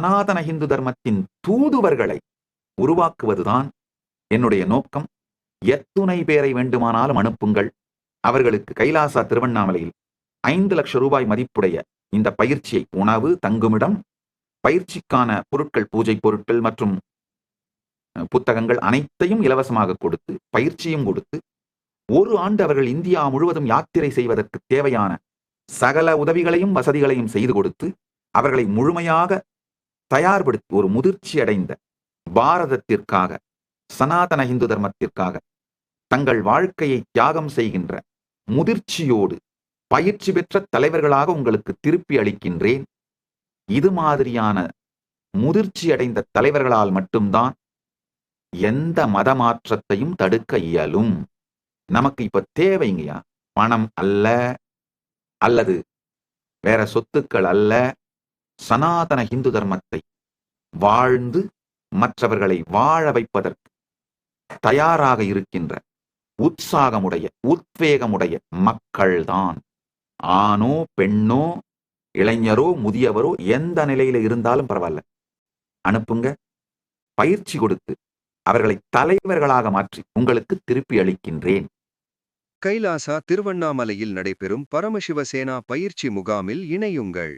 சனாதன இந்து தர்மத்தின் தூதுவர்களை உருவாக்குவதுதான் என்னுடைய நோக்கம். எத்துணை பேரை வேண்டுமானாலும் அனுப்புங்கள். அவர்களுக்கு கைலாசா திருவண்ணாமலையில் 5,00,000 ரூபாய் மதிப்புடைய இந்த பயிற்சியை, உணவு, தங்குமிடம், பயிற்சிக்கான பொருட்கள், பூஜை பொருட்கள் மற்றும் புத்தகங்கள் அனைத்தையும் இலவசமாக கொடுத்து, பயிற்சியும் கொடுத்து, 1 ஆண்டு அவர்கள் இந்தியா முழுவதும் யாத்திரை செய்வதற்கு தேவையான சகல உதவிகளையும் வசதிகளையும் செய்து கொடுத்து, அவர்களை முழுமையாக தயார்படுத்தி ஒரு முதிர்ச்சி அடைந்த பாரதத்திற்காக, சனாதன இந்து தர்மத்திற்காக தங்கள் வாழ்க்கையை தியாகம் செய்கின்ற முதிர்ச்சியோடு பயிற்சி பெற்ற தலைவர்களாக உங்களுக்கு திருப்பி அளிக்கின்றேன். இது மாதிரியான முதிர்ச்சி அடைந்த தலைவர்களால் மட்டும்தான் எந்த மத மாற்றத்தையும் தடுக்க இயலும். நமக்கு இப்ப தேவைங்கயா பணம் அல்ல, அல்லது வேற சொத்துக்கள் அல்ல. சனாதன இந்து தர்மத்தை வாழ்ந்து மற்றவர்களை வாழ வைப்பதற்கு தயாராக இருக்கின்ற உற்சாகமுடைய, உத்வேகமுடைய மக்கள்தான். ஆணோ பெண்ணோ, இளைஞரோ முதியவரோ, எந்த நிலையில இருந்தாலும் பரவாயில்ல, அனுப்புங்க. பயிற்சி கொடுத்து அவர்களை தலைவர்களாக மாற்றி உங்களுக்கு திருப்பி அளிக்கின்றேன். கைலாசா திருவண்ணாமலையில் நடைபெறும் பரமசிவ சேனா பயிற்சி முகாமில் இணையுங்கள்.